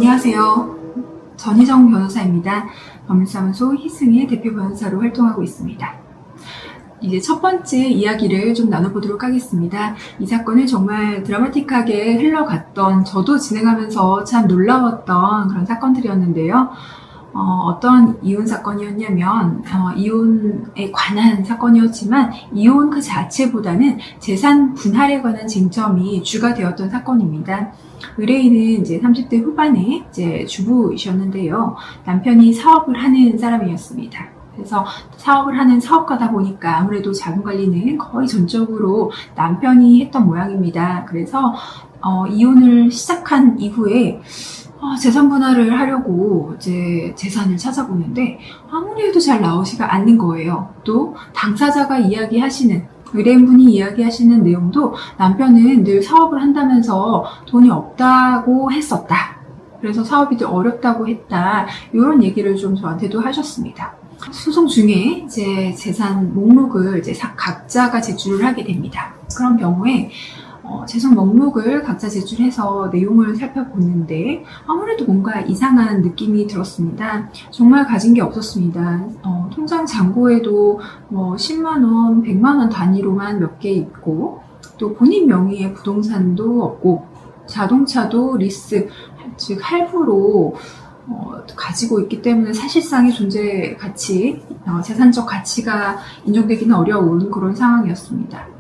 안녕하세요. 전희정 변호사입니다. 법률사무소 희승의 대표 변호사로 활동하고 있습니다. 이제 첫 번째 이야기를 좀 나눠보도록 하겠습니다. 이 사건은 정말 드라마틱하게 흘러갔던, 저도 진행하면서 참 놀라웠던 그런 사건들이었는데요. 어떤 이혼 사건이었냐면 이혼에 관한 사건이었지만 이혼 그 자체보다는 재산 분할에 관한 쟁점이 주가 되었던 사건입니다. 의뢰인은 이제 30대 후반에 이제 주부이셨는데요. 남편이 사업을 하는 사람이었습니다. 그래서 사업을 하는 사업가다 보니까 아무래도 자금 관리는 거의 전적으로 남편이 했던 모양입니다. 그래서 이혼을 시작한 이후에 재산 분할을 하려고 이제 재산을 찾아보는데 아무리 해도 잘 나오지가 않는 거예요. 또 당사자가 이야기하시는, 의뢰인분이 이야기하시는 내용도 남편은 늘 사업을 한다면서 돈이 없다고 했었다. 그래서 사업이 좀 어렵다고 했다. 이런 얘기를 좀 저한테도 하셨습니다. 소송 중에 이제 재산 목록을 이제 각자가 제출을 하게 됩니다. 그런 경우에 재산 목록을 각자 제출해서 내용을 살펴보는데 아무래도 뭔가 이상한 느낌이 들었습니다. 정말 가진 게 없었습니다. 통장 잔고에도 10만원, 100만원 단위로만 몇 개 있고, 또 본인 명의의 부동산도 없고, 자동차도 리스, 즉 할부로 가지고 있기 때문에 사실상의 존재 가치, 재산적 가치가 인정되기는 어려운 그런 상황이었습니다.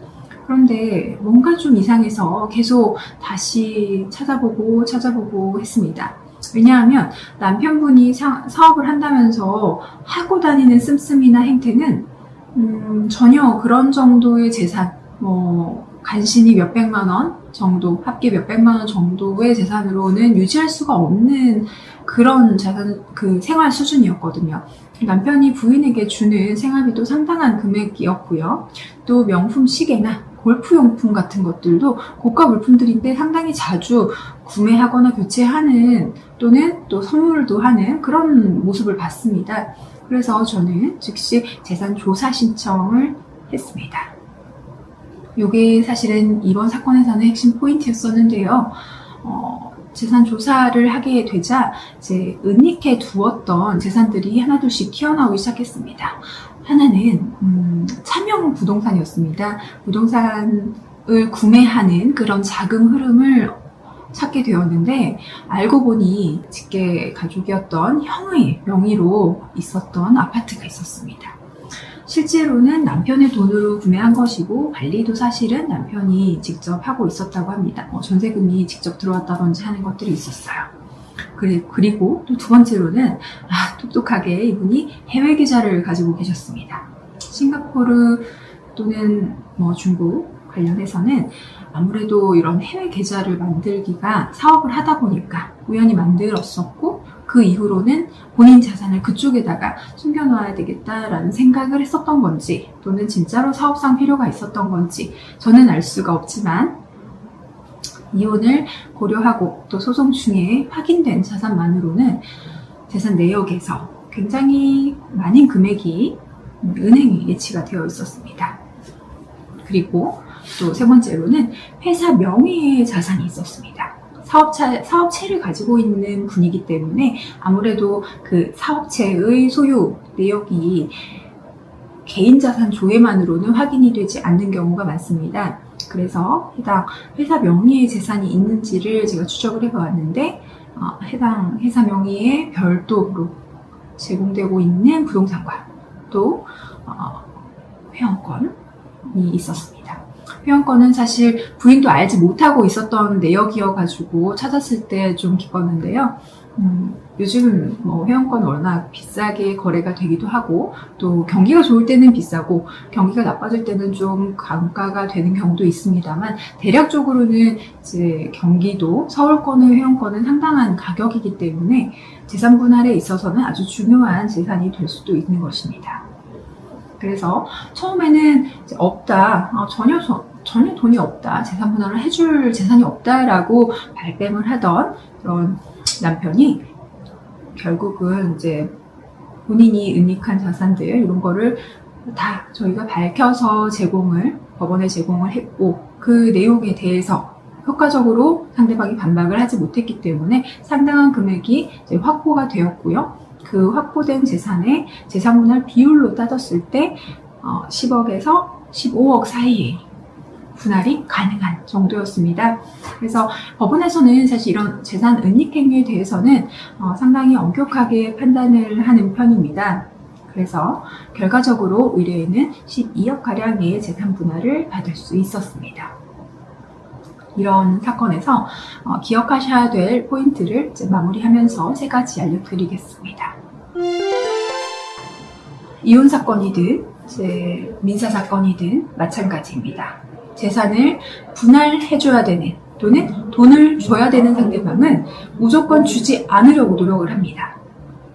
그런데 뭔가 좀 이상해서 계속 다시 찾아보고 했습니다. 왜냐하면 남편분이 사업을 한다면서 하고 다니는 씀씀이나 행태는 전혀 그런 정도의 재산, 간신히 몇백만 원 정도, 합계 몇백만 원 정도의 재산으로는 유지할 수가 없는 그런 생활 수준이었거든요. 남편이 부인에게 주는 생활비도 상당한 금액이었고요. 또 명품 시계나 골프용품 같은 것들도 고가 물품들인데 상당히 자주 구매하거나 교체하는, 또는 또 선물도 하는 그런 모습을 봤습니다. 그래서 저는 즉시 재산 조사 신청을 했습니다. 이게 사실은 이번 사건에서는 핵심 포인트였었는데요. 재산 조사를 하게 되자 이제 은닉해 두었던 재산들이 하나둘씩 튀어나오기 시작했습니다. 하나는 차명 부동산이었습니다. 부동산을 구매하는 그런 자금 흐름을 찾게 되었는데 알고 보니 직계 가족이었던 형의 명의로 있었던 아파트가 있었습니다. 실제로는 남편의 돈으로 구매한 것이고 관리도 사실은 남편이 직접 하고 있었다고 합니다. 전세금이 직접 들어왔다든지 하는 것들이 있었어요. 그리고 또 두 번째로는 똑똑하게 이분이 해외 계좌를 가지고 계셨습니다. 싱가포르 또는 중국 관련해서는 아무래도 이런 해외 계좌를 만들기가 사업을 하다 보니까 우연히 만들었었고, 그 이후로는 본인 자산을 그쪽에다가 숨겨놔야 되겠다라는 생각을 했었던 건지, 또는 진짜로 사업상 필요가 있었던 건지 저는 알 수가 없지만, 이혼을 고려하고 또 소송 중에 확인된 자산만으로는 재산 내역에서 굉장히 많은 금액이 은행에 예치가 되어 있었습니다. 그리고 또 세 번째로는 회사 명의의 자산이 있었습니다. 사업체를 가지고 있는 분이기 때문에 아무래도 그 사업체의 소유 내역이 개인 자산 조회만으로는 확인이 되지 않는 경우가 많습니다. 그래서 해당 회사 명의의 재산이 있는지를 제가 추적을 해보았는데 해당 회사 명의의 별도로 제공되고 있는 부동산과 또 회원권이 있었습니다. 회원권은 사실 부인도 알지 못하고 있었던 내역이어가지고 찾았을 때 좀 기뻤는데요. 요즘은 회원권 워낙 비싸게 거래가 되기도 하고, 또 경기가 좋을 때는 비싸고 경기가 나빠질 때는 좀 감가가 되는 경우도 있습니다만, 대략적으로는 이제 경기도 서울권의 회원권은 상당한 가격이기 때문에 재산 분할에 있어서는 아주 중요한 재산이 될 수도 있는 것입니다. 그래서 처음에는 이제 없다, 전혀 돈이 없다, 재산 분할을 해줄 재산이 없다라고 발뺌을 하던 그런 남편이 결국은 이제 본인이 은닉한 자산들 이런 거를 다 저희가 밝혀서 법원에 제공을 했고, 그 내용에 대해서 효과적으로 상대방이 반박을 하지 못했기 때문에 상당한 금액이 이제 확보가 되었고요. 그 확보된 재산의 재산분할 비율로 따졌을 때 10억에서 15억 사이에 분할이 가능한 정도였습니다. 그래서 법원에서는 사실 이런 재산 은닉 행위에 대해서는 상당히 엄격하게 판단을 하는 편입니다. 그래서 결과적으로 의뢰인은 12억가량의 재산 분할을 받을 수 있었습니다. 이런 사건에서 기억하셔야 될 포인트를 이제 마무리하면서 3가지 알려드리겠습니다. 이혼 사건이든 이제 민사 사건이든 마찬가지입니다. 재산을 분할해줘야 되는 또는 돈을 줘야 되는 상대방은 무조건 주지 않으려고 노력을 합니다.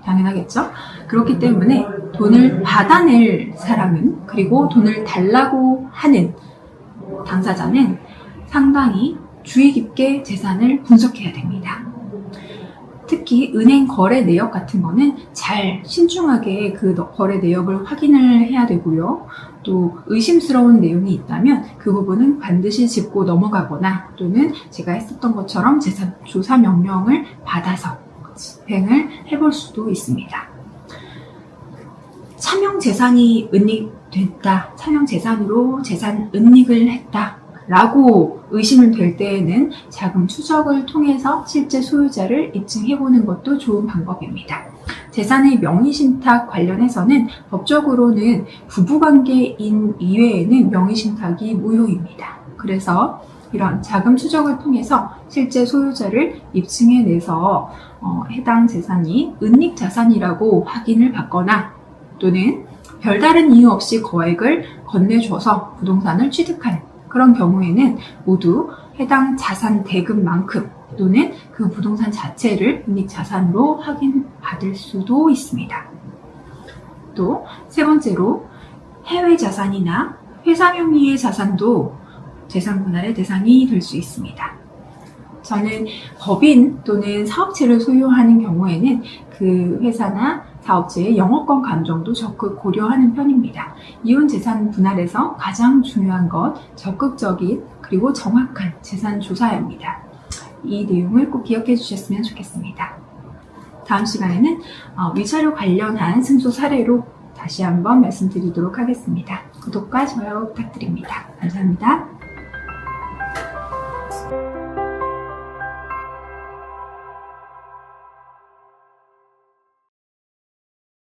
당연하겠죠? 그렇기 때문에 돈을 받아낼 사람은, 그리고 돈을 달라고 하는 당사자는 상당히 주의 깊게 재산을 분석해야 됩니다. 특히 은행 거래 내역 같은 거는 잘 신중하게 그 거래 내역을 확인을 해야 되고요. 또 의심스러운 내용이 있다면 그 부분은 반드시 짚고 넘어가거나, 또는 제가 했었던 것처럼 재산 조사 명령을 받아서 집행을 해볼 수도 있습니다. 차명 재산이 은닉됐다, 차명 재산으로 재산 은닉을 했다 라고 의심이 될 때에는 자금 추적을 통해서 실제 소유자를 입증해보는 것도 좋은 방법입니다. 재산의 명의신탁 관련해서는 법적으로는 부부관계인 이외에는 명의신탁이 무효입니다. 그래서 이런 자금 추적을 통해서 실제 소유자를 입증해내서 해당 재산이 은닉 자산이라고 확인을 받거나, 또는 별다른 이유 없이 거액을 건네줘서 부동산을 취득하는 그런 경우에는 모두 해당 자산 대금만큼 또는 그 부동산 자체를 은닉 자산으로 확인받을 수도 있습니다. 또 3번째로 해외 자산이나 회사 명의의 자산도 재산 분할의 대상이 될 수 있습니다. 저는 법인 또는 사업체를 소유하는 경우에는 그 회사나 사업체의 영업권 감정도 적극 고려하는 편입니다. 이혼 재산 분할에서 가장 중요한 것, 적극적인 그리고 정확한 재산 조사입니다. 이 내용을 꼭 기억해 주셨으면 좋겠습니다. 다음 시간에는 위자료 관련한 승소 사례로 다시 한번 말씀드리도록 하겠습니다. 구독과 좋아요 부탁드립니다. 감사합니다.